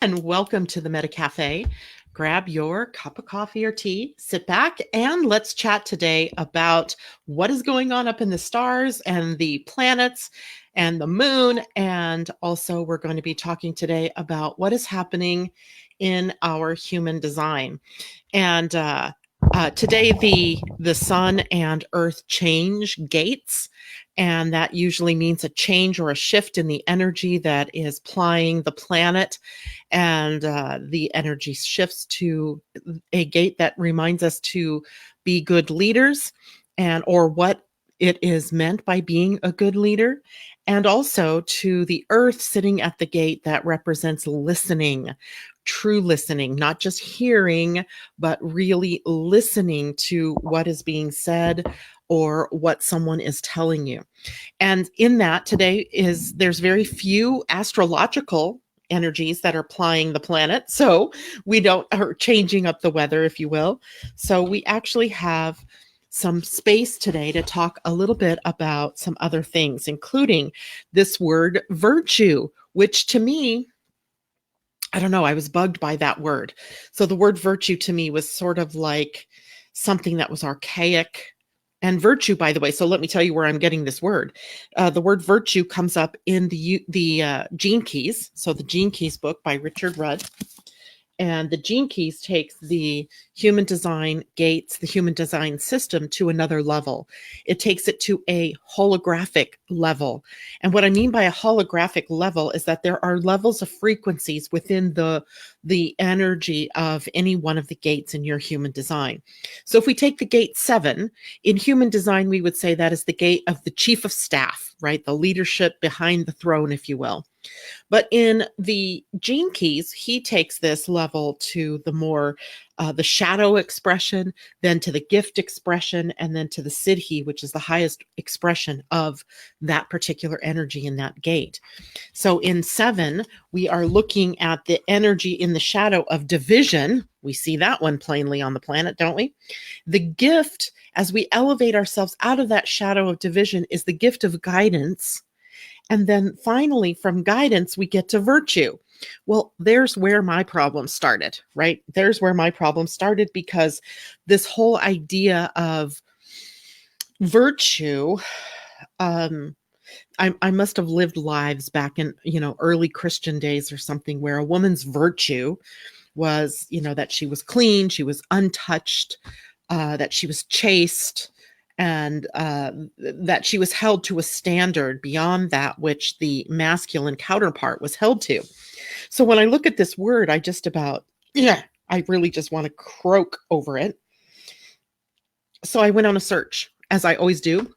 And welcome to the Meta Cafe. Grab your cup of coffee or tea, sit back, and let's chat today about what is going on up in the stars and the planets and the moon. And also, we're going to be talking today about what is happening in our human design. And today, the sun and earth change gates, and that usually means a change or a shift in the energy that is plying the planet, and the energy shifts to a gate that reminds us to be good leaders, and or what it is meant by being a good leader, and also to the earth sitting at the gate that represents listening, true listening, not just hearing, but really listening to what is being said or what someone is telling you. And in that, today is there's very few astrological energies that are plying the planet. So we don't are changing up the weather, if you will. So we actually have some space today to talk a little bit about some other things, including this word virtue, which to me, I don't know, I was bugged by that word. So the word virtue to me was sort of like something that was archaic. And virtue, by the way, so let me tell you where I'm getting this word. The word virtue comes up in the Gene Keys, so the Gene Keys book by Richard Rudd. And the Gene Keys takes the human design gates, the human design system to another level. It takes it to a holographic level. And what I mean by a holographic level is that there are levels of frequencies within the energy of any one of the gates in your human design. So if we take the gate 7, in human design, we would say that is the gate of the chief of staff, right? The leadership behind the throne, if you will. But in the Gene Keys, he takes this level to the more the shadow expression, then to the gift expression, and then to the Siddhi, which is the highest expression of that particular energy in that gate. So in 7, we are looking at the energy in the shadow of division. We see that one plainly on the planet, don't we? The gift, as we elevate ourselves out of that shadow of division, is the gift of guidance. And then finally, from guidance, we get to virtue. Well, there's where my problem started, right? There's where my problem started, because this whole idea of virtue, I must have lived lives back in, early Christian days or something, where a woman's virtue was, that she was clean, she was untouched, that she was chaste, and that she was held to a standard beyond that which the masculine counterpart was held to. So when I look at this word, I really just want to croak over it. So I went on a search, as I always do.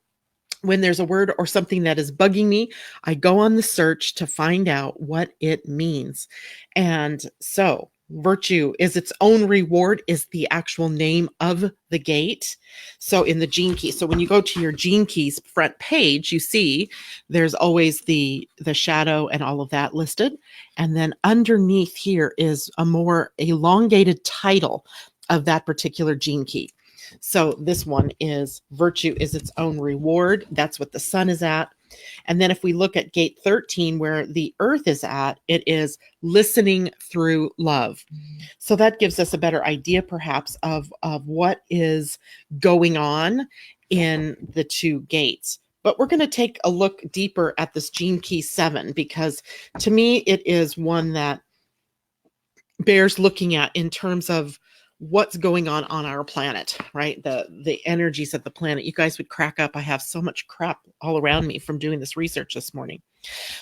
When there's a word or something that is bugging me, I go on the search to find out what it means. And so virtue is its own reward, is the actual name of the gate. So in the Gene Key, so when you go to your Gene Keys front page, you see there's always the shadow and all of that listed. And then underneath here is a more elongated title of that particular Gene Key. So this one is virtue is its own reward. That's what the sun is at. And then if we look at gate 13, where the earth is at, it is listening through love. So that gives us a better idea, perhaps, of what is going on in the two gates. But we're going to take a look deeper at this Gene Key 7, because to me, it is one that bears looking at in terms of what's going on our planet, right? The energies of the planet. You guys would crack up. I have so much crap all around me from doing this research this morning.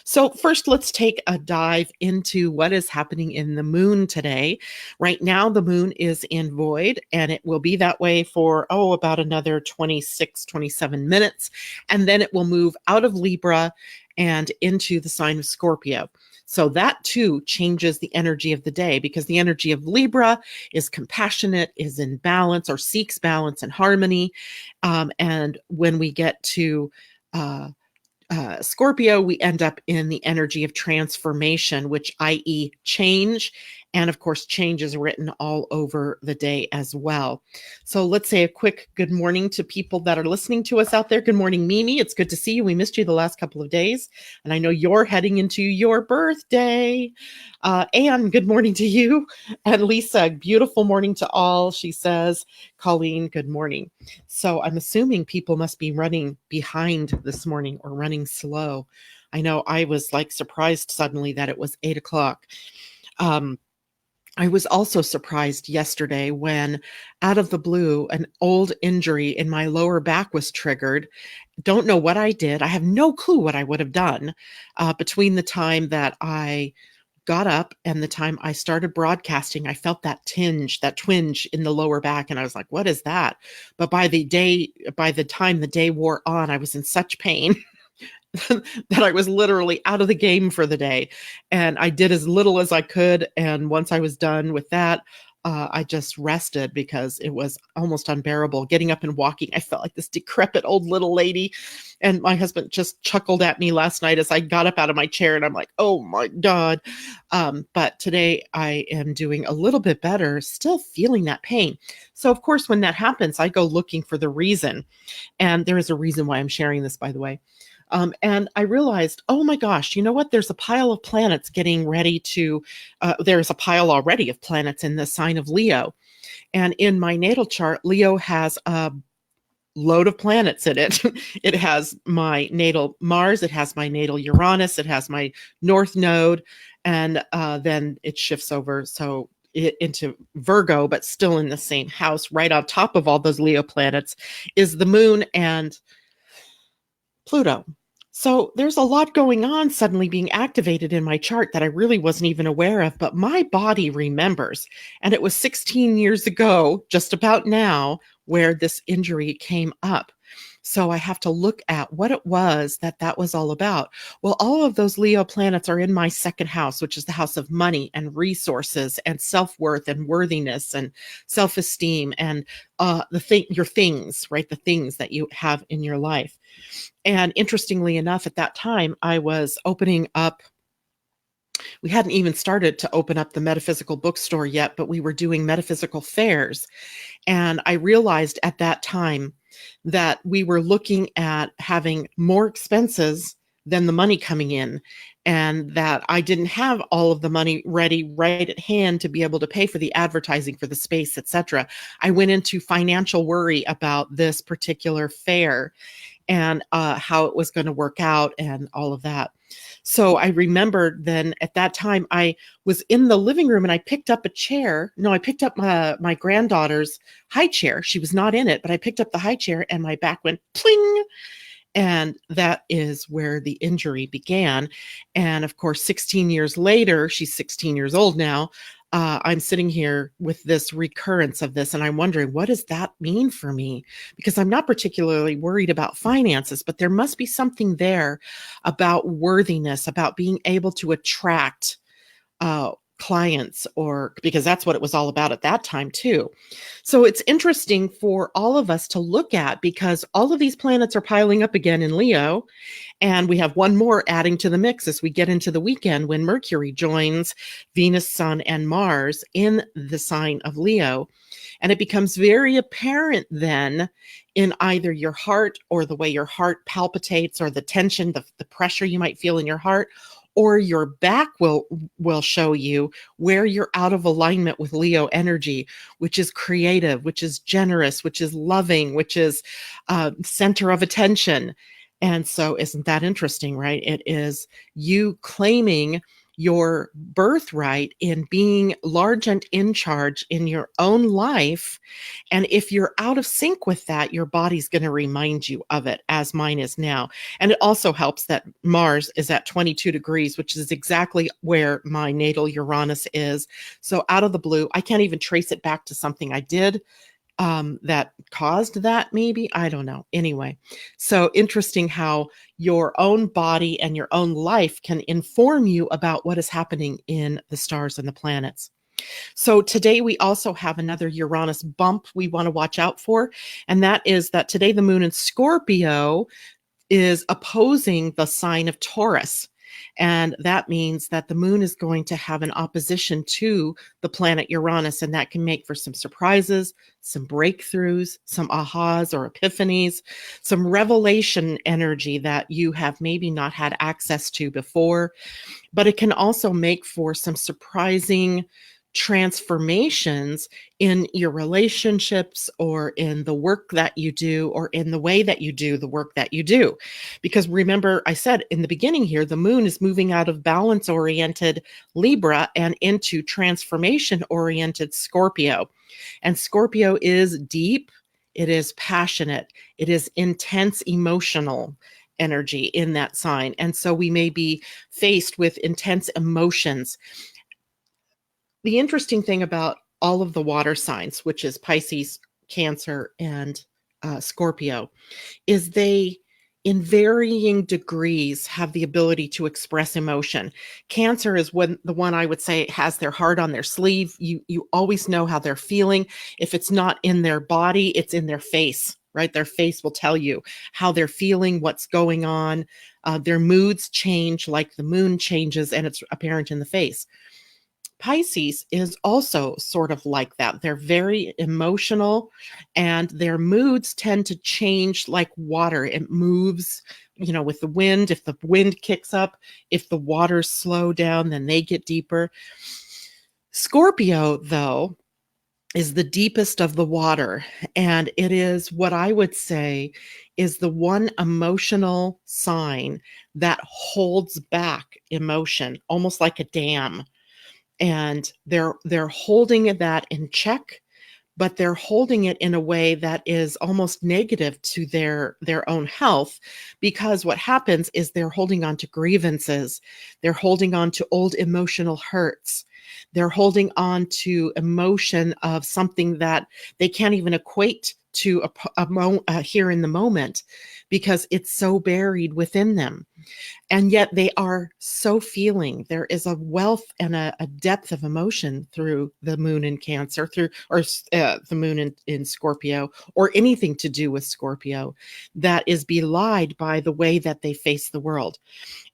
So first, let's take a dive into what is happening in the moon today. Right now, the moon is in void, and it will be that way for, about another 26, 27 minutes. And then it will move out of Libra and into the sign of Scorpio. So that too changes the energy of the day, because the energy of Libra is compassionate, is in balance, or seeks balance and harmony. And when we get to Scorpio, we end up in the energy of transformation, which i.e. change And of course, change is written all over the day as well. So let's say a quick good morning to people that are listening to us out there. Good morning, Mimi. It's good to see you. We missed you the last couple of days. And I know you're heading into your birthday. Anne, good morning to you. And Lisa, beautiful morning to all. She says, Colleen, good morning. So I'm assuming people must be running behind this morning or running slow. I know I was like surprised suddenly that it was 8 o'clock. I was also surprised yesterday when, out of the blue, an old injury in my lower back was triggered. Don't know what I did. I have no clue what I would have done between the time that I got up and the time I started broadcasting. I felt that twinge in the lower back, and I was like, what is that? But by the time the day wore on, I was in such pain that I was literally out of the game for the day. And I did as little as I could. And once I was done with that, I just rested because it was almost unbearable. Getting up and walking, I felt like this decrepit old little lady. And my husband just chuckled at me last night as I got up out of my chair, and I'm like, oh my God. But today I am doing a little bit better, still feeling that pain. So of course, when that happens, I go looking for the reason. And there is a reason why I'm sharing this, by the way. And I realized, oh my gosh, you know what? There's a pile of planets getting ready to, there's a pile already of planets in the sign of Leo. And in my natal chart, Leo has a load of planets in it. It has my natal Mars, it has my natal Uranus, it has my North Node, and then it shifts over. So into Virgo, but still in the same house. Right on top of all those Leo planets is the moon and Pluto. So there's a lot going on suddenly being activated in my chart that I really wasn't even aware of, but my body remembers. And it was 16 years ago, just about now, where this injury came up. So I have to look at what it was that was all about. Well, all of those Leo planets are in my second house, which is the house of money and resources and self-worth and worthiness and self-esteem and your things, right? The things that you have in your life. And interestingly enough, at that time, I was opening up. We hadn't even started to open up the metaphysical bookstore yet, but we were doing metaphysical fairs. And I realized at that time that we were looking at having more expenses than the money coming in, and that I didn't have all of the money ready right at hand to be able to pay for the advertising for the space, etc. I went into financial worry about this particular fair and how it was going to work out and all of that. So I remembered then at that time I was in the living room and I picked up a chair. No, I picked up my granddaughter's high chair. She was not in it, but I picked up the high chair and my back went pling. And that is where the injury began. And of course, 16 years later, she's 16 years old now. I'm sitting here with this recurrence of this, and I'm wondering, what does that mean for me? Because I'm not particularly worried about finances, but there must be something there about worthiness, about being able to attract clients, or because that's what it was all about at that time too. So it's interesting for all of us to look at, because all of these planets are piling up again in Leo. And we have one more adding to the mix as we get into the weekend when Mercury joins Venus, Sun, and Mars in the sign of Leo. And it becomes very apparent then in either your heart, or the way your heart palpitates, or the tension, the pressure you might feel in your heart, or your back will show you where you're out of alignment with Leo energy, which is creative, which is generous, which is loving, which is center of attention. And so isn't that interesting, right? It is you claiming your birthright in being large and in charge in your own life. And if you're out of sync with that, your body's going to remind you of it, as mine is now. And it also helps that Mars is at 22 degrees, which is exactly where my natal Uranus is. So out of the blue, I can't even trace it back to something I did that caused that, maybe. I don't know. Anyway, so interesting how your own body and your own life can inform you about what is happening in the stars and the planets. So today we also have another Uranus bump we want to watch out for. And that is that today the moon in Scorpio is opposing the sign of Taurus. And that means that the moon is going to have an opposition to the planet Uranus, and that can make for some surprises, some breakthroughs, some ahas or epiphanies, some revelation energy that you have maybe not had access to before. But it can also make for some surprising transformations in your relationships or in the work that you do or in the way that you do the work that you do. Because remember, I said in the beginning here, the moon is moving out of balance oriented Libra and into transformation oriented Scorpio. And Scorpio is deep, it is passionate, it is intense emotional energy in that sign. And so we may be faced with intense emotions. The interesting thing about all of the water signs, which is Pisces, Cancer, and Scorpio, is they, in varying degrees, have the ability to express emotion. Cancer is the one I would say has their heart on their sleeve. You always know how they're feeling. If it's not in their body, it's in their face, right? Their face will tell you how they're feeling, what's going on. Their moods change like the moon changes, and it's apparent in the face. Pisces is also sort of like that. They're very emotional and their moods tend to change like water. It moves, with the wind. If the wind kicks up, if the waters slow down, then they get deeper. Scorpio, though, is the deepest of the water. And it is what I would say is the one emotional sign that holds back emotion, almost like a dam. And they're holding that in check, but they're holding it in a way that is almost negative to their own health, because what happens is they're holding on to grievances, they're holding on to old emotional hurts, they're holding on to emotion of something that they can't even equate to here in the moment because it's so buried within them. And yet they are so feeling. There is a wealth and a depth of emotion through the moon in Cancer, the moon in Scorpio, or anything to do with Scorpio, that is belied by the way that they face the world.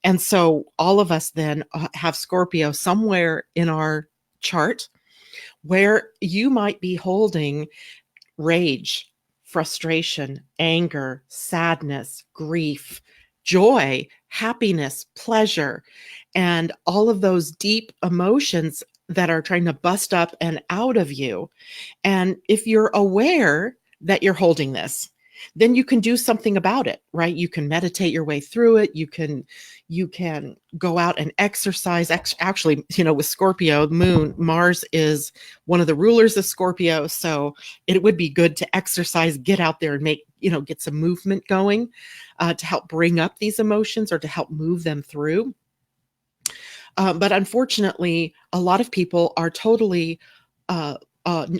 And so all of us then have Scorpio somewhere in our chart where you might be holding rage, frustration, anger, sadness, grief, joy, happiness, pleasure, and all of those deep emotions that are trying to bust up and out of you. And if you're aware that you're holding this, then you can do something about it, right? You can meditate your way through it. You can go out and exercise. Actually, with Scorpio, the moon, Mars is one of the rulers of Scorpio. So it would be good to exercise, get out there and get some movement going to help bring up these emotions or to help move them through. But unfortunately, a lot of people are totally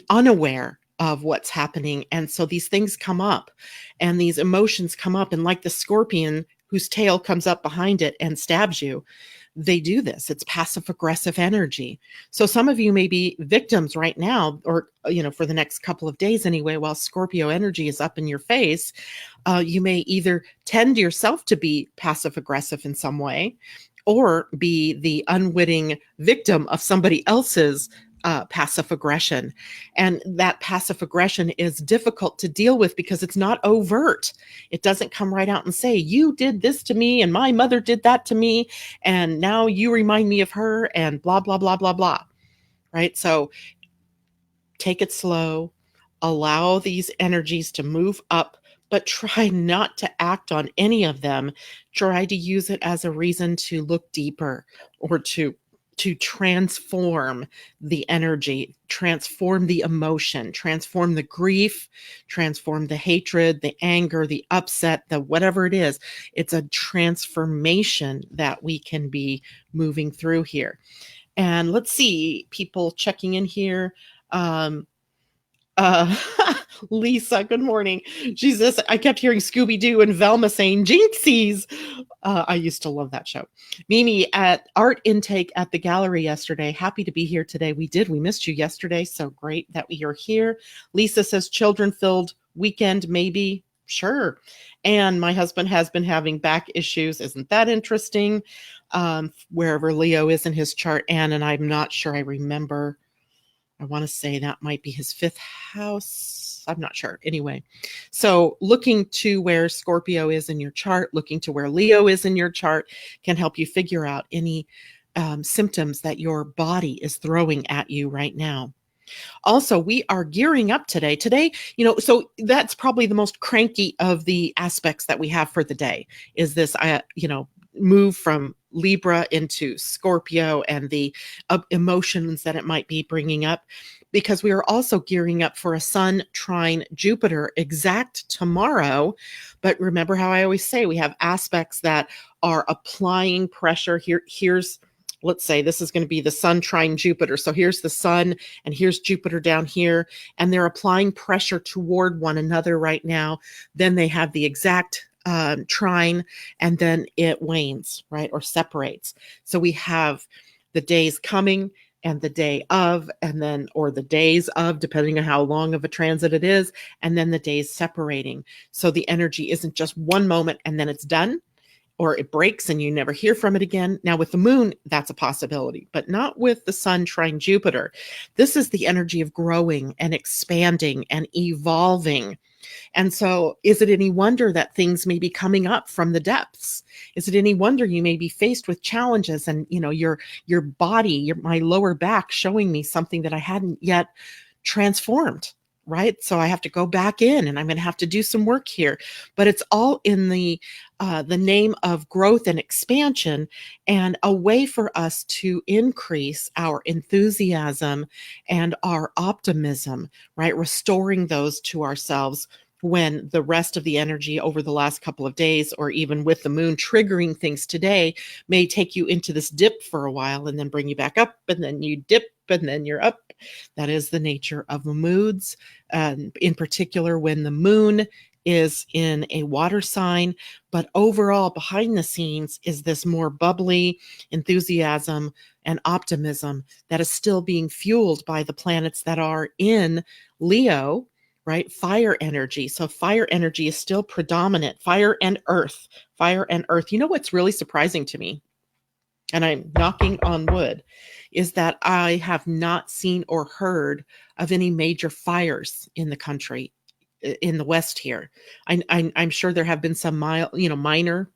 unaware of what's happening. And so these things come up and these emotions come up. And like the scorpion whose tail comes up behind it and stabs you, they do this. It's passive aggressive energy. So some of you may be victims right now, or, for the next couple of days anyway, while Scorpio energy is up in your face. You may either tend yourself to be passive aggressive in some way, or be the unwitting victim of somebody else's passive aggression. And that passive aggression is difficult to deal with because it's not overt. It doesn't come right out and say, you did this to me and my mother did that to me. And now you remind me of her and blah, blah, blah, blah, blah. Right? So take it slow, allow these energies to move up, but try not to act on any of them. Try to use it as a reason to look deeper or to transform the energy, transform the emotion, transform the grief, transform the hatred, the anger, the upset, the whatever it is. It's a transformation that we can be moving through here. And let's see, people checking in here. Lisa, good morning. She says, I kept hearing Scooby-Doo and Velma saying Jinxies. I used to love that show. Mimi, at art intake at the gallery yesterday. Happy to be here today. We missed you yesterday. So great that you're here. Lisa says children-filled weekend, maybe. Sure. And my husband has been having back issues. Isn't that interesting? Wherever Leo is in his chart, and I'm not sure I remember. I want to say that might be his fifth house. I'm not sure. Anyway, so looking to where Scorpio is in your chart, looking to where Leo is in your chart can help you figure out any symptoms that your body is throwing at you right now. Also, we are gearing up today. Today, so that's probably the most cranky of the aspects that we have for the day is this, move from Libra into Scorpio and the emotions that it might be bringing up, because we are also gearing up for a Sun trine Jupiter exact tomorrow. But remember how I always say we have aspects that are applying pressure here. Let's say this is going to be the Sun trine Jupiter. So here's the Sun and here's Jupiter down here, and they're applying pressure toward one another right now. Then they have the exact trine, and then it wanes, right, or separates. So we have the days coming and the day of, and then, or the days of, depending on how long of a transit it is, and then the days separating. So the energy isn't just one moment and then it's done, or it breaks and you never hear from it again. Now with the moon, that's a possibility, but not with the Sun trine Jupiter. This is the energy of growing and expanding and evolving. And so is it any wonder that things may be coming up from the depths? Is it any wonder you may be faced with challenges and, your body, my lower back showing me something that I hadn't yet transformed? Right. So I have to go back in and I'm going to have to do some work here, but it's all in the name of growth and expansion, and a way for us to increase our enthusiasm and our optimism, right? Restoring those to ourselves when the rest of the energy over the last couple of days, or even with the moon triggering things today, may take you into this dip for a while and then bring you back up, and then you dip and then you're up. That is the nature of the moods, in particular when the moon is in a water sign. But overall, behind the scenes is this more bubbly enthusiasm and optimism that is still being fueled by the planets that are in Leo, right? Fire energy. So fire energy is still predominant. Fire and earth. You know what's really surprising to me, and I'm knocking on wood, is that I have not seen or heard of any major fires in the country, in the West here. I'm sure there have been some minor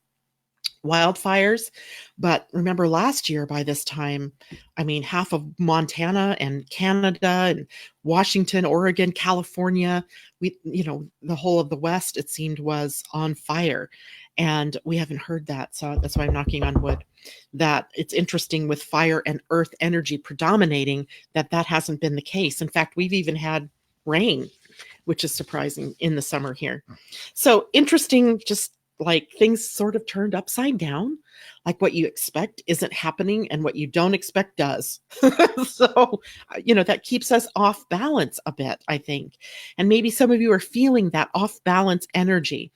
wildfires, but remember last year by this time, I mean, half of Montana and Canada and Washington, Oregon, California, the whole of the West, it seemed, was on fire. And we haven't heard that. So that's why I'm knocking on wood. That it's interesting with fire and earth energy predominating, that hasn't been the case. In fact, we've even had rain, which is surprising in the summer here. So interesting, just like things sort of turned upside down, like what you expect isn't happening and what you don't expect does. So, that keeps us off balance a bit, I think. And maybe some of you are feeling that off balance energy.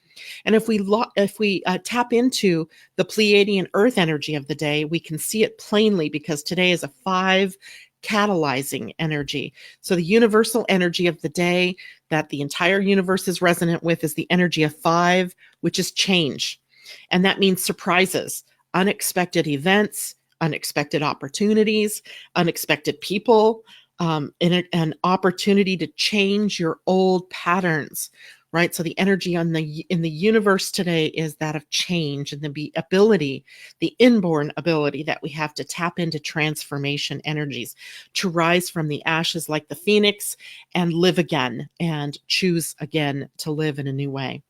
And if we tap into the Pleiadian-Earth energy of the day, we can see it plainly, because today is a 5 catalyzing energy. So the universal energy of the day that the entire universe is resonant with is the energy of 5, which is change. And that means surprises, unexpected events, unexpected opportunities, unexpected people, an opportunity to change your old patterns, right? So the energy in the universe today is that of change, and the ability, the inborn ability that we have to tap into transformation energies, to rise from the ashes like the phoenix and live again and choose again to live in a new way.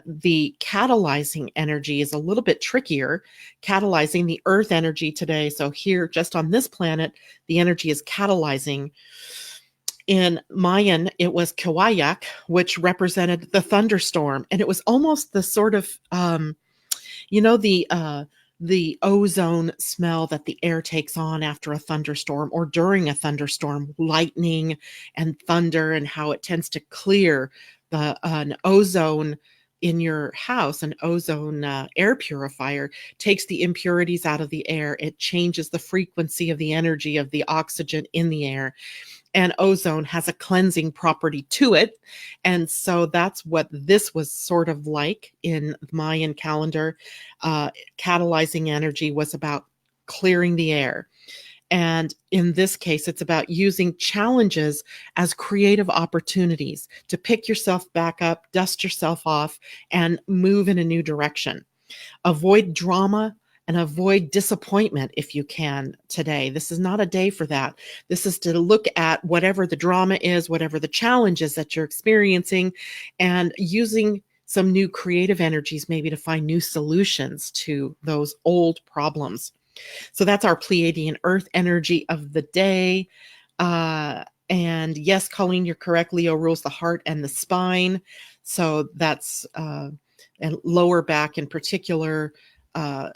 The catalyzing energy is a little bit trickier, catalyzing the earth energy today. So here, just on this planet, the energy is catalyzing. In Mayan, it was Kawayak, which represented the thunderstorm. And it was almost the sort of, the ozone smell that the air takes on after a thunderstorm or during a thunderstorm, lightning and thunder, and how it tends to clear an ozone in your house, an ozone air purifier takes the impurities out of the air. It changes the frequency of the energy of the oxygen in the air. And ozone has a cleansing property to it. And so that's what this was sort of like in Mayan calendar. Catalyzing energy was about clearing the air. And in this case, it's about using challenges as creative opportunities to pick yourself back up, dust yourself off, and move in a new direction. Avoid drama and avoid disappointment if you can today. This is not a day for that. This is to look at whatever the drama is, whatever the challenges that you're experiencing, and using some new creative energies maybe to find new solutions to those old problems. So that's our Pleiadian-Earth energy of the day. And yes, Colleen, you're correct. Leo rules the heart and the spine. So that's and lower back in particular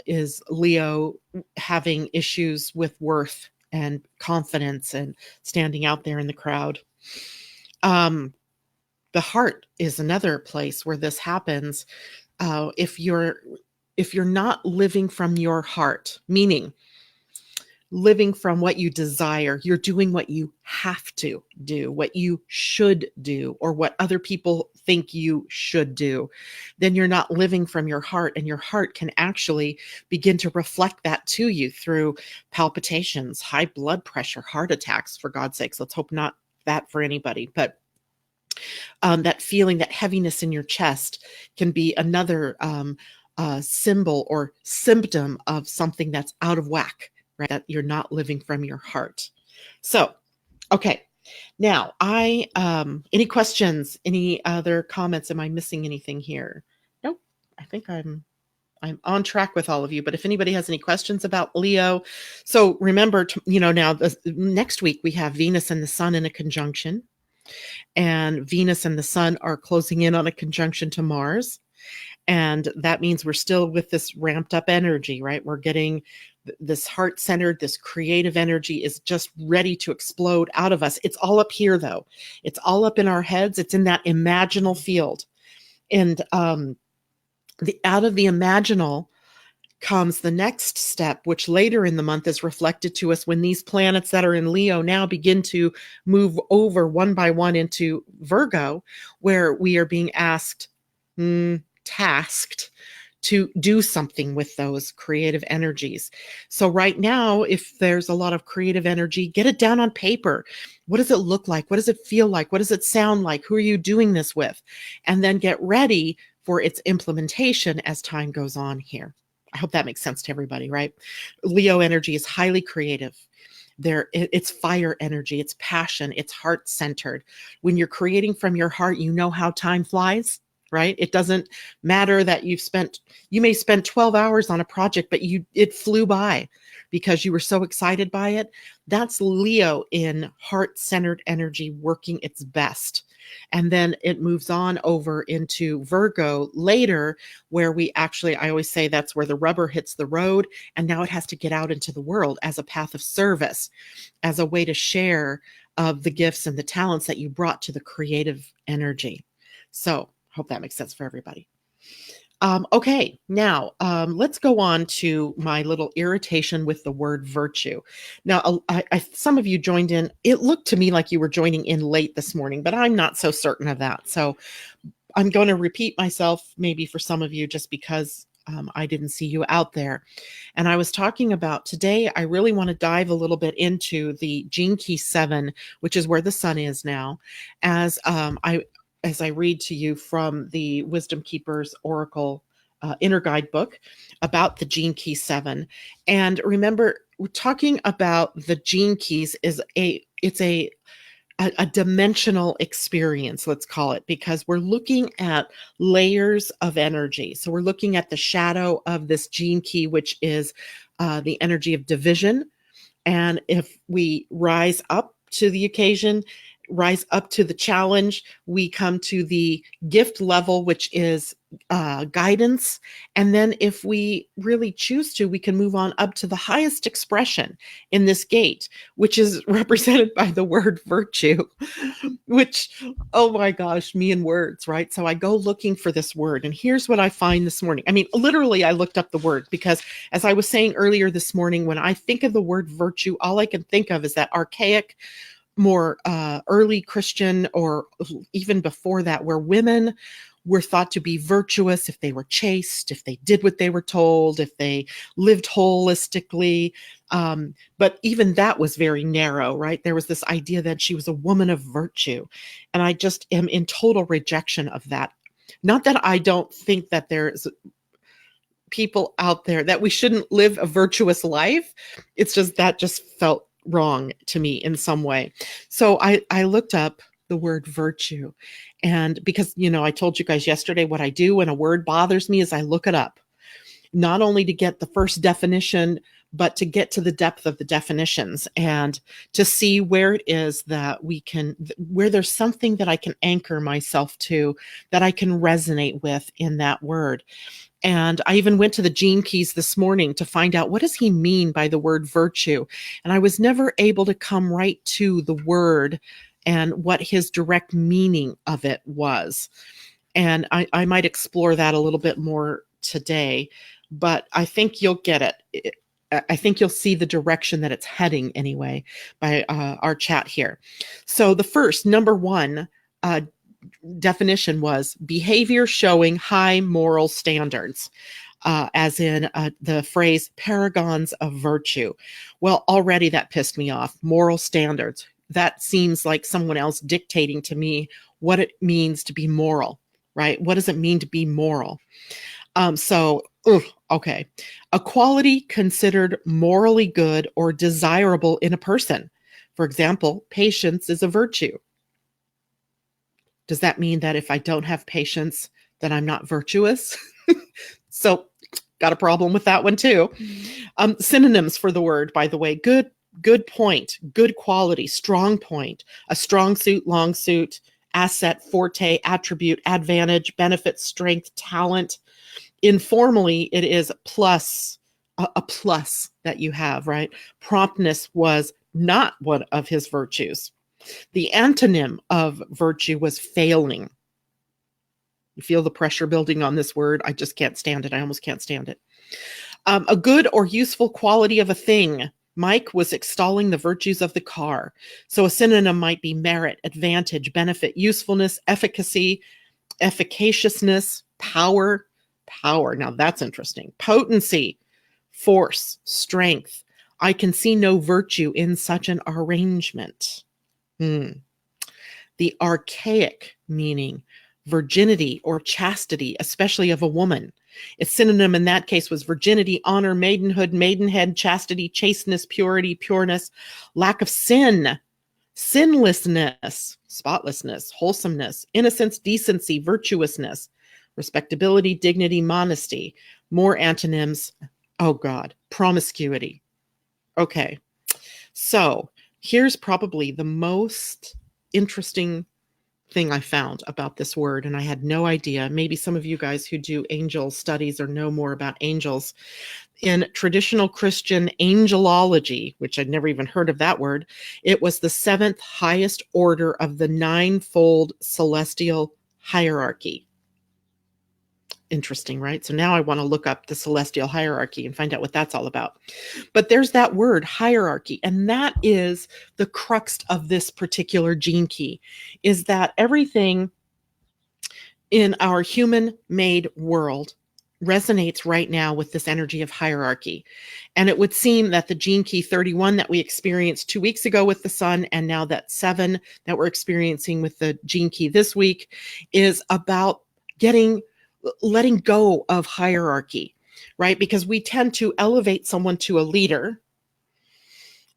is Leo having issues with worth and confidence and standing out there in the crowd. The heart is another place where this happens. If you're not living from your heart, meaning living from what you desire, you're doing what you have to do, what you should do, or what other people think you should do, then you're not living from your heart. And your heart can actually begin to reflect that to you through palpitations, high blood pressure, heart attacks, for God's sakes. Let's hope not that for anybody. But that feeling, that heaviness in your chest can be another symbol or symptom of something that's out of whack, right? That you're not living from your heart. So, okay. Now, any questions, any other comments? Am I missing anything here? Nope. I think I'm on track with all of you, but if anybody has any questions about Leo, so remember, now next week we have Venus and the Sun in a conjunction, and Venus and the Sun are closing in on a conjunction to Mars. And that means we're still with this ramped up energy, right? We're getting this heart-centered, this creative energy is just ready to explode out of us. It's all up here, though. It's all up in our heads. It's in that imaginal field. And out of the imaginal comes the next step, which later in the month is reflected to us when these planets that are in Leo now begin to move over one by one into Virgo, where we are being tasked to do something with those creative energies. So right now, if there's a lot of creative energy, get it down on paper. What does it look like? What does it feel like? What does it sound like? Who are you doing this with? And then get ready for its implementation as time goes on here. I hope that makes sense to everybody, right? Leo energy is highly creative. It's fire energy, it's passion, it's heart-centered. When you're creating from your heart, you know how time flies, right? It doesn't matter that you may spend 12 hours on a project, but it flew by because you were so excited by it. That's Leo in heart-centered energy working its best. And then it moves on over into Virgo later, where I always say that's where the rubber hits the road. And now it has to get out into the world as a path of service, as a way to share of the gifts and the talents that you brought to the creative energy. So hope that makes sense for everybody. Okay, now let's go on to my little irritation with the word virtue. Now, some of you joined in. It looked to me like you were joining in late this morning, but I'm not so certain of that. So I'm going to repeat myself maybe for some of you just because I didn't see you out there. And I was talking about today, I really want to dive a little bit into the Gene Key 7, which is where the sun is now, as I read to you from the Wisdom Keepers Oracle Inner Guide book about the Gene Key 7. And remember, we're talking about the Gene Keys it's a dimensional experience, let's call it, because we're looking at layers of energy. So we're looking at the shadow of this Gene Key, which is the energy of division. And if we rise up to the occasion, rise up to the challenge. We come to the gift level, which is guidance. And then if we really choose to, we can move on up to the highest expression in this gate, which is represented by the word virtue, which, oh my gosh, me and words, right? So I go looking for this word, and here's what I find this morning. I mean, literally, I looked up the word because, as I was saying earlier this morning, when I think of the word virtue, all I can think of is that archaic, more early Christian, or even before that, where women were thought to be virtuous if they were chaste, if they did what they were told, if they lived holistically. But even that was very narrow, right? There was this idea that she was a woman of virtue. And I just am in total rejection of that. Not that I don't think that there's people out there that we shouldn't live a virtuous life. It's just that just felt wrong to me in some way. So I looked up the word virtue. And because, I told you guys yesterday, what I do when a word bothers me is I look it up, not only to get the first definition, but to get to the depth of the definitions and to see where it is that where there's something that I can anchor myself to, that I can resonate with in that word. And I even went to the Gene Keys this morning to find out, what does he mean by the word virtue? And I was never able to come right to the word and what his direct meaning of it was. And I might explore that a little bit more today, but I think you'll get it. I think you'll see the direction that it's heading anyway by our chat here. So the first, number one, definition was behavior showing high moral standards, as in the phrase paragons of virtue. Well, already that pissed me off. Moral standards. That seems like someone else dictating to me what it means to be moral, right? What does it mean to be moral? Okay. A quality considered morally good or desirable in a person. For example, patience is a virtue. Does that mean that if I don't have patience, that I'm not virtuous? So got a problem with that one too. Synonyms for the word, by the way: good point, good quality, strong point, a strong suit, long suit, asset, forte, attribute, advantage, benefit, strength, talent. Informally, it is plus, a plus that you have, right? Promptness was not one of his virtues. The antonym of virtue was failing. You feel the pressure building on this word. I just can't stand it. I almost can't stand it. A good or useful quality of a thing. Mike was extolling the virtues of the car. So a synonym might be merit, advantage, benefit, usefulness, efficacy, efficaciousness, power. Now that's interesting. Potency, force, strength. I can see no virtue in such an arrangement. The archaic meaning, virginity or chastity, especially of a woman. Its synonym in that case was virginity, honor, maidenhood, maidenhead, chastity, chasteness, purity, pureness, lack of sin, sinlessness, spotlessness, wholesomeness, innocence, decency, virtuousness, respectability, dignity, modesty. More antonyms. Oh God, promiscuity. Okay, so here's probably the most interesting thing I found about this word, and I had no idea. Maybe some of you guys who do angel studies or know more about angels. In traditional Christian angelology, which I'd never even heard of that word, it was the seventh highest order of the ninefold celestial hierarchy. Interesting, right? So now I want to look up the celestial hierarchy and find out what that's all about. But there's that word, hierarchy, and that is the crux of this particular gene key, is that everything in our human-made world resonates right now with this energy of hierarchy. And it would seem that the gene key 31 that we experienced 2 weeks ago with the sun, and now that 7 that we're experiencing with the gene key this week, is about letting go of hierarchy, right? Because we tend to elevate someone to a leader,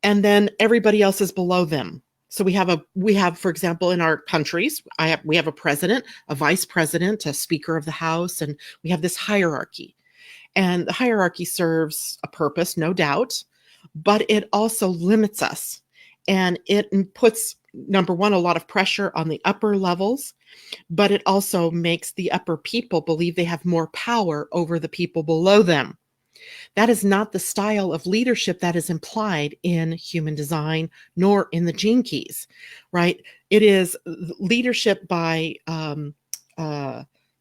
and then everybody else is below them. So we have, for example, in our countries, we have a president, a vice president, a speaker of the house, and we have this hierarchy. And the hierarchy serves a purpose, no doubt, but it also limits us. And it puts, number one, a lot of pressure on the upper levels, but it also makes the upper people believe they have more power over the people below them. That is not the style of leadership that is implied in human design, nor in the gene keys, right? It is leadership by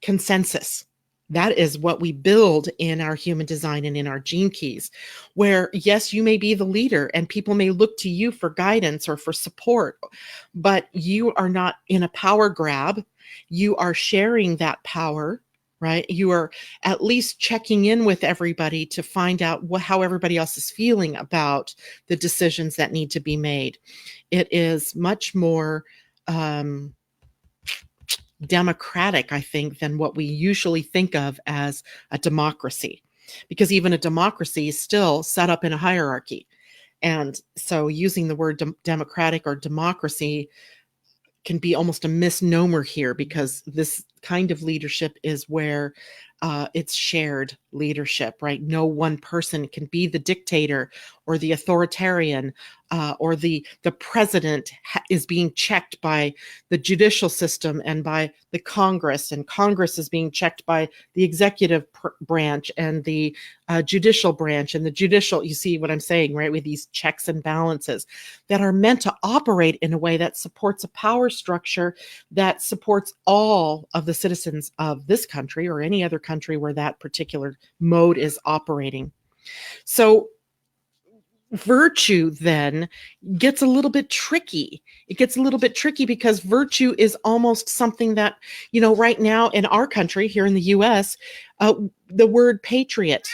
consensus. That is what we build in our human design and in our gene keys, where, yes, you may be the leader and people may look to you for guidance or for support, but you are not in a power grab. You are sharing that power, right? You are at least checking in with everybody to find out how everybody else is feeling about the decisions that need to be made. It is much more democratic, I think, than what we usually think of as a democracy, because even a democracy is still set up in a hierarchy. And so using the word democratic or democracy can be almost a misnomer here, because this kind of leadership is where it's shared leadership, right? No one person can be the dictator or the authoritarian, or the president is being checked by the judicial system and by the Congress, and Congress is being checked by the executive branch and the judicial branch and the judicial. You see what I'm saying, right? With these checks and balances that are meant to operate in a way that supports a power structure that supports all of the citizens of this country or any other country where that particular mode is operating. So virtue then gets a little bit tricky. It gets a little bit tricky because virtue is almost something that, right now in our country, here in the US, the word patriot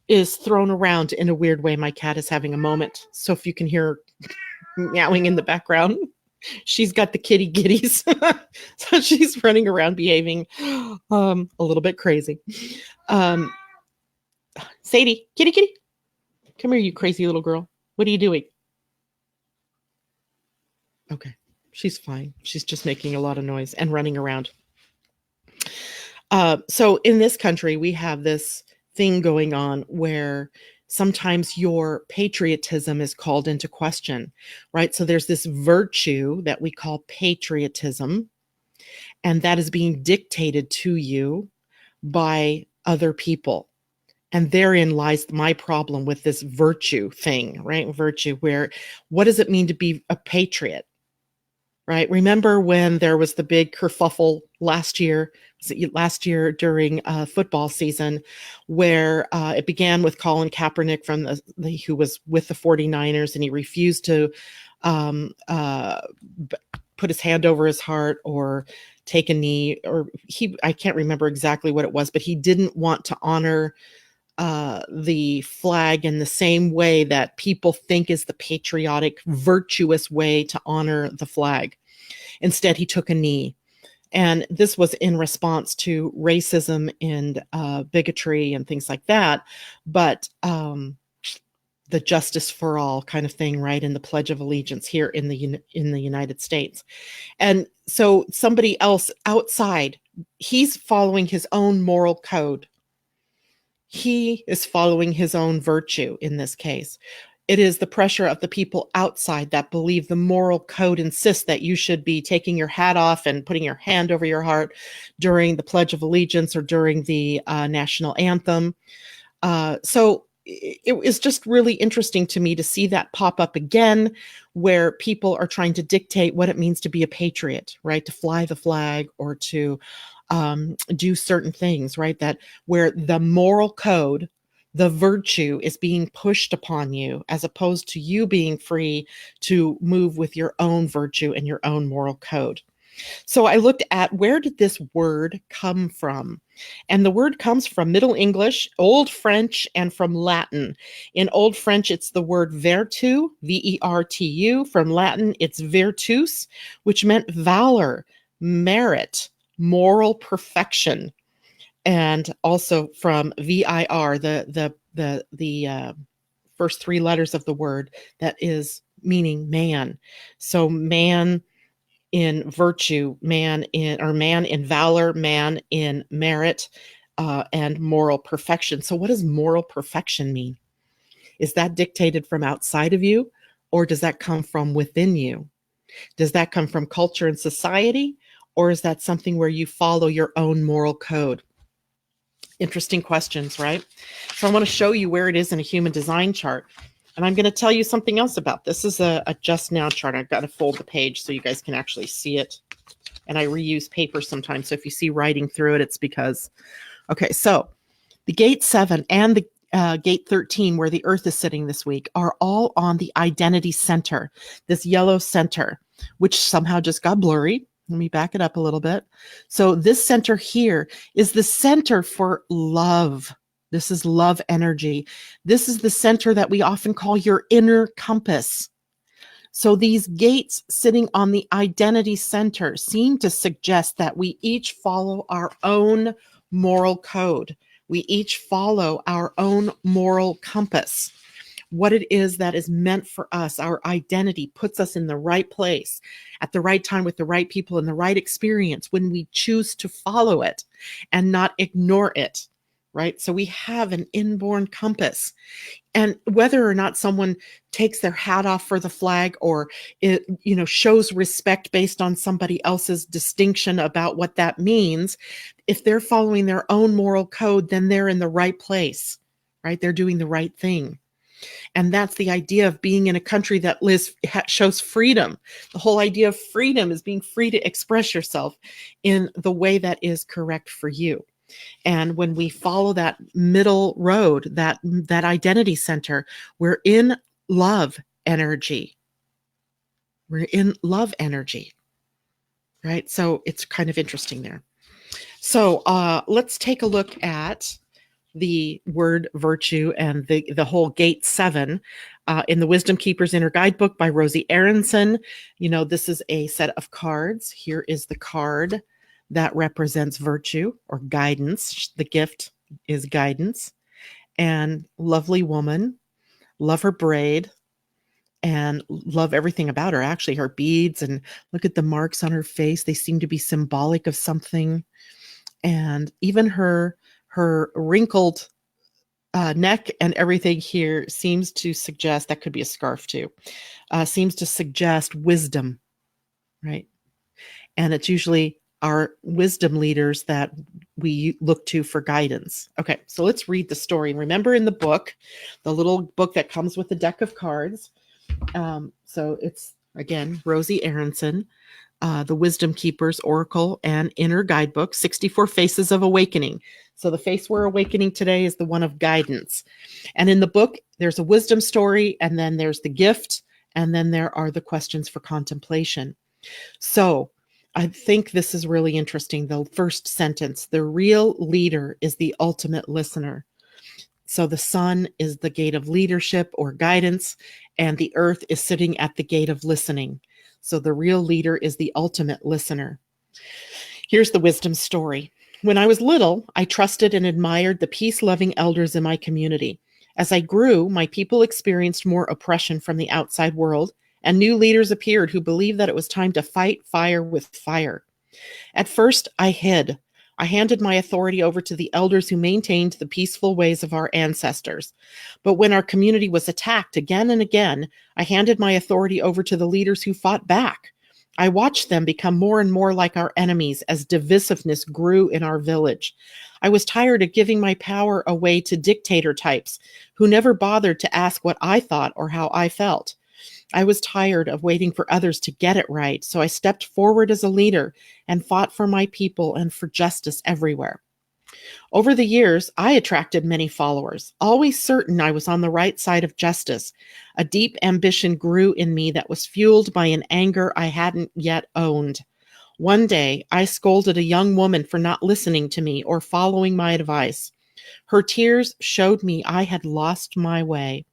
is thrown around in a weird way. My cat is having a moment. So if you can hear meowing in the background, she's got the kitty giddies. So she's running around behaving a little bit crazy. Sadie, kitty. Come here, you crazy little girl. What are you doing? Okay, she's fine. She's just making a lot of noise and running around. So in this country, we have this thing going on where sometimes your patriotism is called into question, right? So there's this virtue that we call patriotism, and that is being dictated to you by other people. And therein lies my problem with this virtue thing, right? Virtue, where what does it mean to be a patriot, right? Remember when there was the big kerfuffle last year during football season, where it began with Colin Kaepernick who was with the 49ers, and he refused to put his hand over his heart or take a knee, or I can't remember exactly what it was, but he didn't want to honor the flag in the same way that people think is the patriotic, virtuous way to honor the flag. Instead, he took a knee. And this was in response to racism and bigotry and things like that. But the justice for all kind of thing, right? In the Pledge of Allegiance here in the United States. And so somebody else outside, he's following his own moral code. He is following his own virtue in this case. It is the pressure of the people outside that believe the moral code insists that you should be taking your hat off and putting your hand over your heart during the Pledge of Allegiance or during the national anthem. So it was just really interesting to me to see that pop up again, where people are trying to dictate what it means to be a patriot, right? To fly the flag or to do certain things, right? That where the moral code, the virtue is being pushed upon you, as opposed to you being free to move with your own virtue and your own moral code. So I looked at, where did this word come from? And the word comes from Middle English, Old French, and from Latin. In Old French, it's the word vertu, V-E-R-T-U. From Latin, it's virtus, which meant valor, merit, moral perfection. And also from vir, the first three letters of the word, that is meaning man. So man in virtue, man in valor, man in merit, and moral perfection. So what does moral perfection mean? Is that dictated from outside of you, or does that come from within you? Does that come from culture and society, or is that something where you follow your own moral code? Interesting questions, right? So I want to show you where it is in a human design chart. And I'm going to tell you something else about this. This is a just now chart. I've got to fold the page so you guys can actually see it. And I reuse paper sometimes. So if you see writing through it, it's because, okay, so the gate 7 and the gate 13, where the Earth is sitting this week, are all on the identity center, this yellow center, which somehow just got blurry. Let me back it up a little bit. So this center here is the center for love. This is love energy. This is the center that we often call your inner compass. So these gates sitting on the identity center seem to suggest that we each follow our own moral code. We each follow our own moral compass. What it is that is meant for us, our identity puts us in the right place at the right time with the right people in the right experience when we choose to follow it and not ignore it, right? So we have an inborn compass. And whether or not someone takes their hat off for the flag or it, shows respect based on somebody else's distinction about what that means, if they're following their own moral code, then they're in the right place, right? They're doing the right thing. And that's the idea of being in a country that shows freedom. The whole idea of freedom is being free to express yourself in the way that is correct for you. And when we follow that middle road, that identity center, we're in love energy. We're in love energy, right? So it's kind of interesting there. So let's take a look at the word virtue and the whole gate 7 in the Wisdom Keeper's Inner Guidebook by Rosie Aronson. This is a set of cards. Here is the card that represents virtue or guidance. The gift is guidance. And lovely woman, love her braid and love everything about her. Actually, her beads, and look at the marks on her face. They seem to be symbolic of something. And even her wrinkled neck and everything here seems to suggest, that could be a scarf too, seems to suggest wisdom, right? And it's usually our wisdom leaders that we look to for guidance. Okay, so let's read the story. Remember in the book, the little book that comes with the deck of cards. So it's, again, Rosie Aronson, the Wisdom Keeper's Oracle and Inner Guidebook, 64 Faces of Awakening. So the face we're awakening today is the one of guidance. And in the book, there's a wisdom story, and then there's the gift, and then there are the questions for contemplation. So I think this is really interesting. The first sentence, the real leader is the ultimate listener. So the sun is the gate of leadership or guidance, and the earth is sitting at the gate of listening. So the real leader is the ultimate listener. Here's the wisdom story. When I was little, I trusted and admired the peace-loving elders in my community. As I grew, my people experienced more oppression from the outside world, and new leaders appeared who believed that it was time to fight fire with fire. At first, I hid. I handed my authority over to the elders who maintained the peaceful ways of our ancestors. But when our community was attacked again and again, I handed my authority over to the leaders who fought back. I watched them become more and more like our enemies as divisiveness grew in our village. I was tired of giving my power away to dictator types who never bothered to ask what I thought or how I felt. I was tired of waiting for others to get it right, so I stepped forward as a leader and fought for my people and for justice everywhere. Over the years, I attracted many followers, always certain I was on the right side of justice. A deep ambition grew in me that was fueled by an anger I hadn't yet owned. One day, I scolded a young woman for not listening to me or following my advice. Her tears showed me I had lost my way.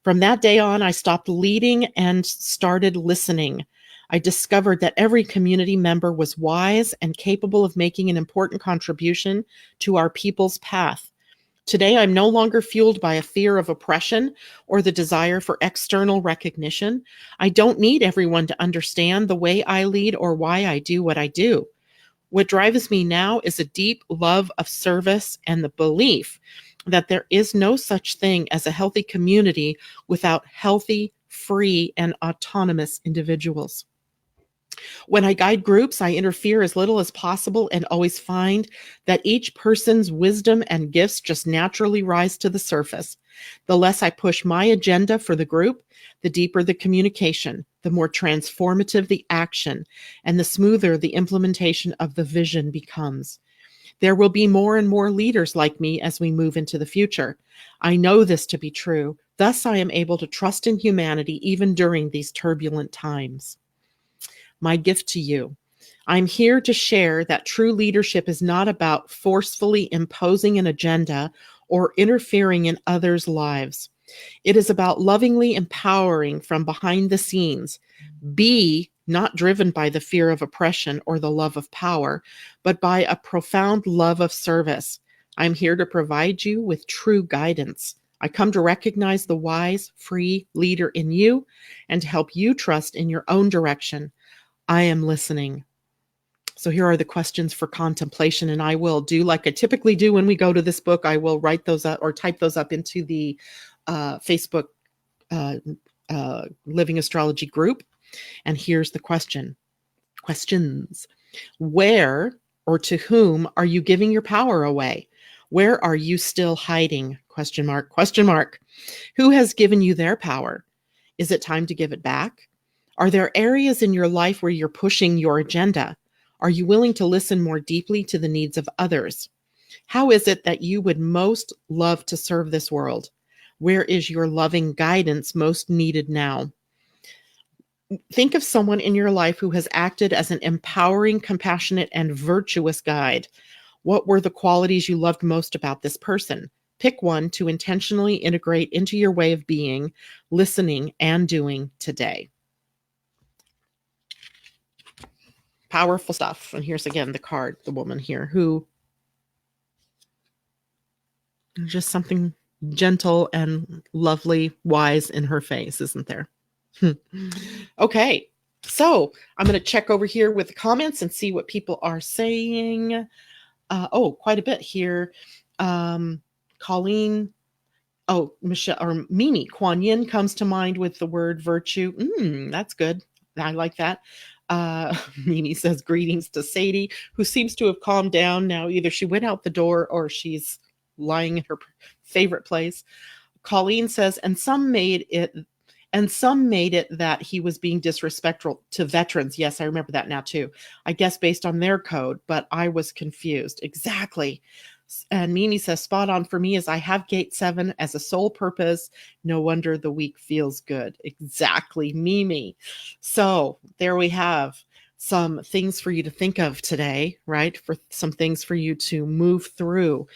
From that day on, I stopped leading and started listening. I discovered that every community member was wise and capable of making an important contribution to our people's path. Today, I'm no longer fueled by a fear of oppression or the desire for external recognition. I don't need everyone to understand the way I lead or why I do what I do. What drives me now is a deep love of service and the belief that there is no such thing as a healthy community without healthy, free, and autonomous individuals. When I guide groups, I interfere as little as possible and always find that each person's wisdom and gifts just naturally rise to the surface. The less I push my agenda for the group, the deeper the communication, the more transformative the action, and the smoother the implementation of the vision becomes. There will be more and more leaders like me as we move into the future. I know this to be true. Thus, I am able to trust in humanity even during these turbulent times. My gift to you. I'm here to share that true leadership is not about forcefully imposing an agenda or interfering in others' lives. It is about lovingly empowering from behind the scenes. Be not driven by the fear of oppression or the love of power, but by a profound love of service. I'm here to provide you with true guidance. I come to recognize the wise, free leader in you and to help you trust in your own direction. I am listening. So here are the questions for contemplation, and I will do like I typically do when we go to this book. I will write those up or type those up into the Facebook Living Astrology group. And here's the questions. Where or to whom are you giving your power away? Where are you still hiding? Question mark, question mark. Who has given you their power? Is it time to give it back? Are there areas in your life where you're pushing your agenda? Are you willing to listen more deeply to the needs of others? How is it that you would most love to serve this world? Where is your loving guidance most needed now? Think of someone in your life who has acted as an empowering, compassionate, and virtuous guide. What were the qualities you loved most about this person? Pick one to intentionally integrate into your way of being, listening, and doing today. Powerful stuff. And here's again the card, the woman here who just something gentle and lovely, wise in her face, isn't there? Okay, so I'm going to check over here with the comments and see what people are saying. Quite a bit here. Colleen, Michelle or Mimi, Kuan Yin comes to mind with the word virtue. That's good. I like that. Mimi says greetings to Sadie, who seems to have calmed down now. Either she went out the door or she's lying in her favorite place. Colleen says, and some made it that he was being disrespectful to veterans. Yes, I remember that now too. I guess based on their code, but I was confused. Exactly. And Mimi says, spot on for me as I have gate 7 as a sole purpose. No wonder the week feels good. Exactly, Mimi. So there we have some things for you to think of today, right? For some things for you to move through.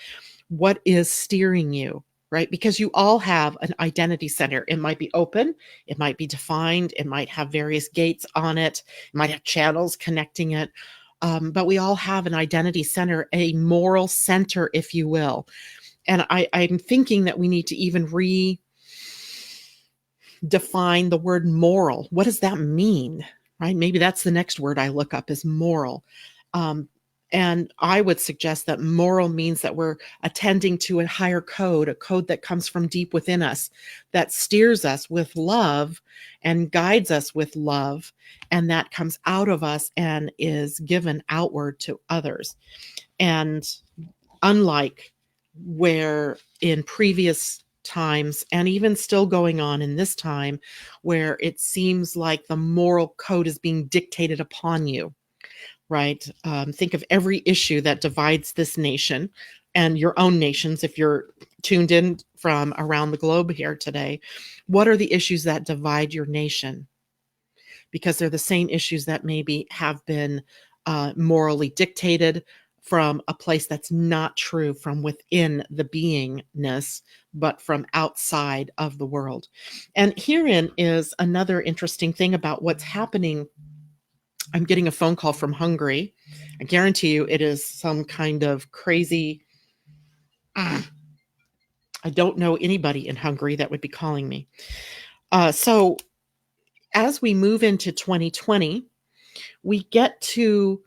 What is steering you, right? Because you all have an identity center. It might be open. It might be defined. It might have various gates on it. It might have channels connecting it. But we all have an identity center, a moral center, if you will. And I'm thinking that we need to even redefine the word moral. What does that mean? Right? Maybe that's the next word I look up is moral. And I would suggest that moral means that we're attending to a higher code, a code that comes from deep within us, that steers us with love and guides us with love, and that comes out of us and is given outward to others. And unlike where in previous times, and even still going on in this time, where it seems like the moral code is being dictated upon you, right? Think of every issue that divides this nation and your own nations. If you're tuned in from around the globe here today, what are the issues that divide your nation? Because they're the same issues that maybe have been morally dictated from a place that's not true from within the beingness, but from outside of the world. And herein is another interesting thing about what's happening. I'm getting a phone call from Hungary. I guarantee you it is some kind of crazy. I don't know anybody in Hungary that would be calling me. So as we move into 2020, we get to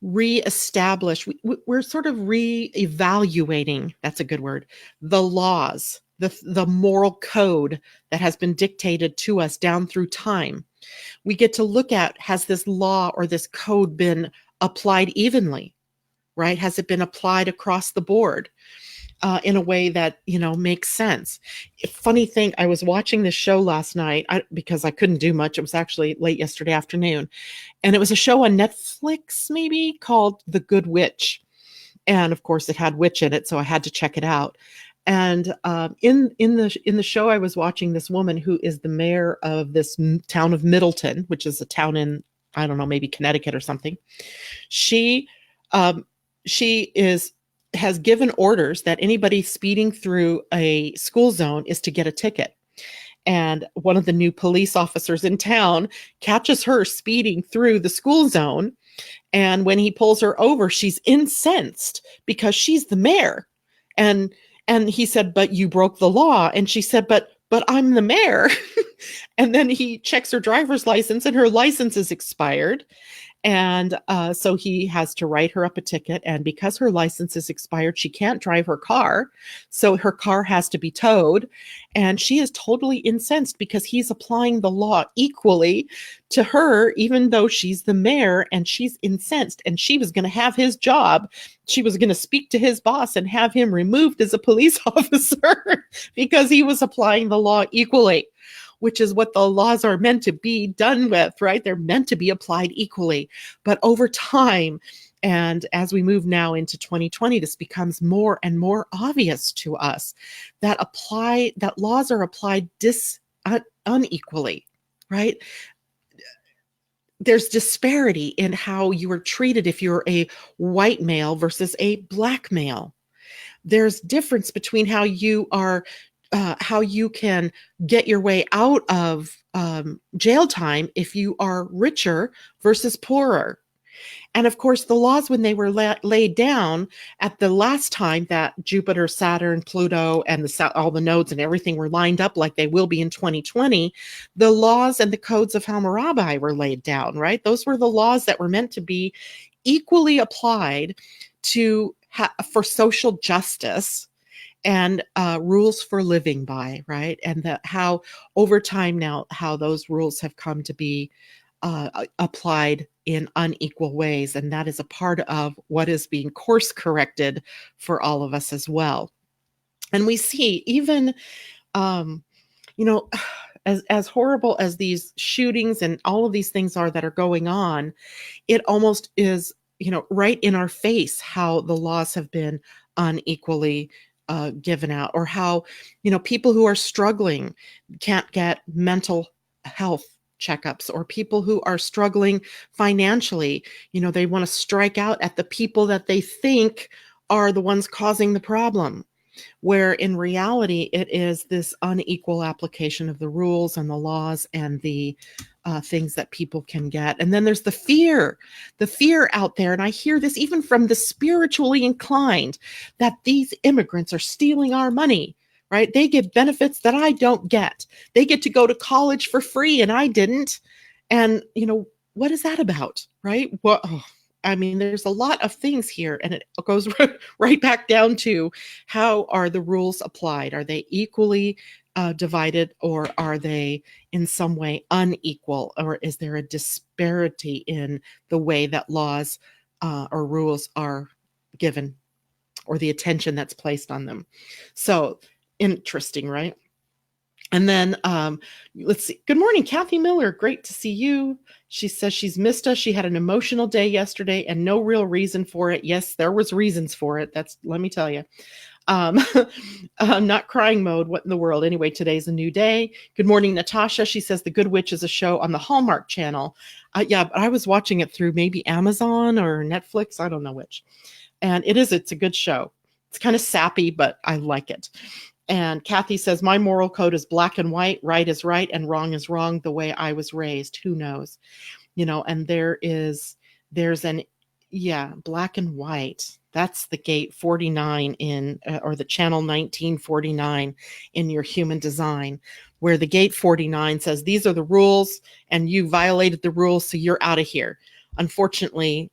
reestablish, we're sort of reevaluating, that's a good word, the laws the moral code that has been dictated to us down through time. We get to look at, has this law or this code been applied evenly, right? Has it been applied across the board in a way that, makes sense? Funny thing, I was watching this show last night because I couldn't do much. It was actually late yesterday afternoon. And it was a show on Netflix, maybe, called The Good Witch. And of course, it had witch in it, so I had to check it out. And in the show, I was watching this woman who is the mayor of this town of Middleton, which is a town in, I don't know, maybe Connecticut or something. She has given orders that anybody speeding through a school zone is to get a ticket. And one of the new police officers in town catches her speeding through the school zone. And when he pulls her over, she's incensed because she's the mayor. And he said, "But you broke the law." And she said, but I'm the mayor. And then he checks her driver's license, and her license is expired. And so he has to write her up a ticket. And because her license is expired, she can't drive her car. So her car has to be towed. And she is totally incensed because he's applying the law equally to her, even though she's the mayor, and she's incensed. And she was going to have his job. She was going to speak to his boss and have him removed as a police officer because he was applying the law equally, which is what the laws are meant to be done with, right? They're meant to be applied equally. But over time, and as we move now into 2020, this becomes more and more obvious to us that laws are applied unequally, right? There's disparity in how you are treated if you're a white male versus a black male. There's difference between how you can get your way out of jail time if you are richer versus poorer. And of course, the laws, when they were laid down at the last time that Jupiter, Saturn, Pluto, and all the nodes and everything were lined up like they will be in 2020, the laws and the codes of Hammurabi were laid down, right? Those were the laws that were meant to be equally applied for social justice and rules for living by, right? And how over time now, how those rules have come to be applied in unequal ways. And that is a part of what is being course corrected for all of us as well. And we see even, as horrible as these shootings and all of these things are that are going on, it almost is, right in our face how the laws have been unequally given out, or how, people who are struggling can't get mental health checkups, or people who are struggling financially, they want to strike out at the people that they think are the ones causing the problem, where in reality, it is this unequal application of the rules and the laws and the things that people can get. And then there's the fear out there. And I hear this even from the spiritually inclined, that these immigrants are stealing our money, right? They get benefits that I don't get. They get to go to college for free and I didn't. And, what is that about, right? Well, there's a lot of things here, and it goes right back down to, how are the rules applied? Are they equally divided, or are they in some way unequal? Or is there a disparity in the way that laws or rules are given, or the attention that's placed on them? So interesting, right? And then let's see. Good morning, Kathy Miller. Great to see you. She says she's missed us. She had an emotional day yesterday and no real reason for it. Yes, there was reasons for it. Let me tell you. Not crying mode. What in the world? Anyway, today's a new day. Good morning, Natasha. She says The Good Witch is a show on the Hallmark Channel. Yeah, but I was watching it through maybe Amazon or Netflix. I don't know which. And it's a good show. It's kind of sappy, but I like it. And Kathy says, my moral code is black and white. Right is right and wrong is wrong. The way I was raised, who knows? And there's black and white. That's the gate 49 or the channel 1949 in your human design, where the gate 49 says, these are the rules and you violated the rules, so you're out of here. Unfortunately,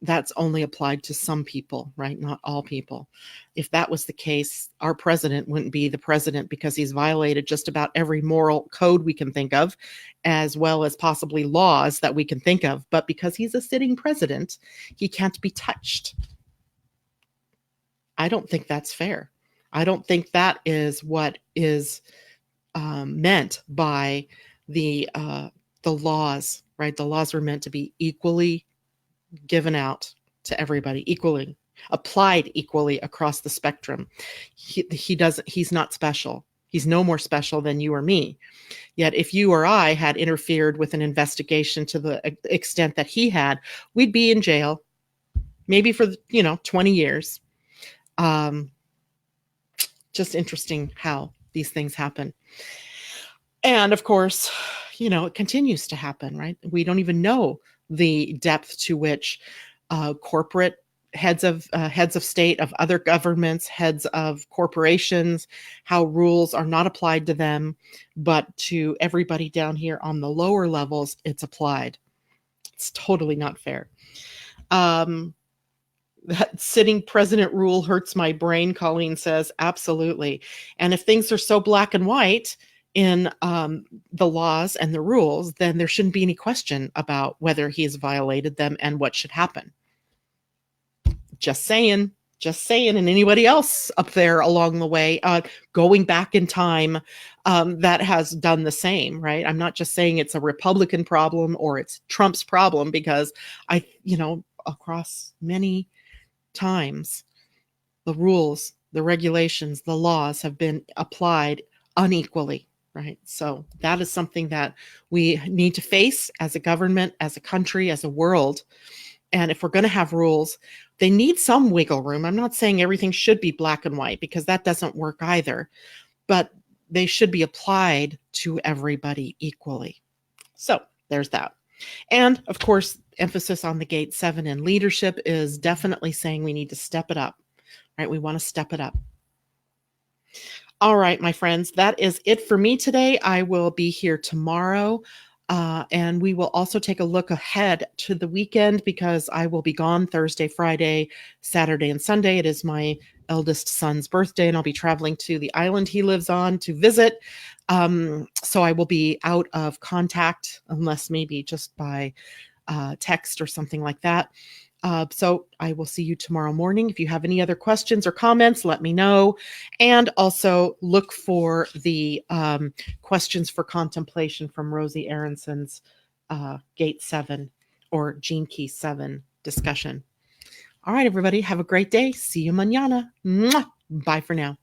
that's only applied to some people, right? Not all people. If that was the case, our president wouldn't be the president because he's violated just about every moral code we can think of, as well as possibly laws that we can think of. But because he's a sitting president, he can't be touched. I don't think that's fair. I don't think that is what is meant by the laws, right? The laws are meant to be equally given out to everybody, equally applied equally across the spectrum. He's not special. He's no more special than you or me. Yet if you or I had interfered with an investigation to the extent that he had, we'd be in jail, maybe for 20 years. Just interesting how these things happen. And of course, it continues to happen, right? We don't even know the depth to which corporate heads of state, of other governments, heads of corporations, how rules are not applied to them, but to everybody down here on the lower levels, it's applied. It's totally not fair. That sitting president rule hurts my brain, Colleen says. Absolutely. And if things are so black and white in the laws and the rules, then there shouldn't be any question about whether he has violated them and what should happen. Just saying. And anybody else up there along the way, going back in time, that has done the same, right? I'm not just saying it's a Republican problem or it's Trump's problem, because across many times, the rules, the regulations, the laws have been applied unequally, right? So that is something that we need to face as a government, as a country, as a world. And if we're going to have rules, they need some wiggle room. I'm not saying everything should be black and white, because that doesn't work either, but they should be applied to everybody equally. So there's that. And of course, emphasis on the gate 7 and leadership is definitely saying we need to step it up, right? We want to step it up. All right, my friends, that is it for me today. I will be here tomorrow. And we will also take a look ahead to the weekend, because I will be gone Thursday, Friday, Saturday, and Sunday. It is my eldest son's birthday, and I'll be traveling to the island he lives on to visit. So I will be out of contact, unless maybe just by text or something like that. So I will see you tomorrow morning. If you have any other questions or comments, let me know. And also look for the questions for contemplation from Rosie Aronson's Gate 7 or Gene Key 7 discussion. All right, everybody, have a great day. See you mañana. Mwah! Bye for now.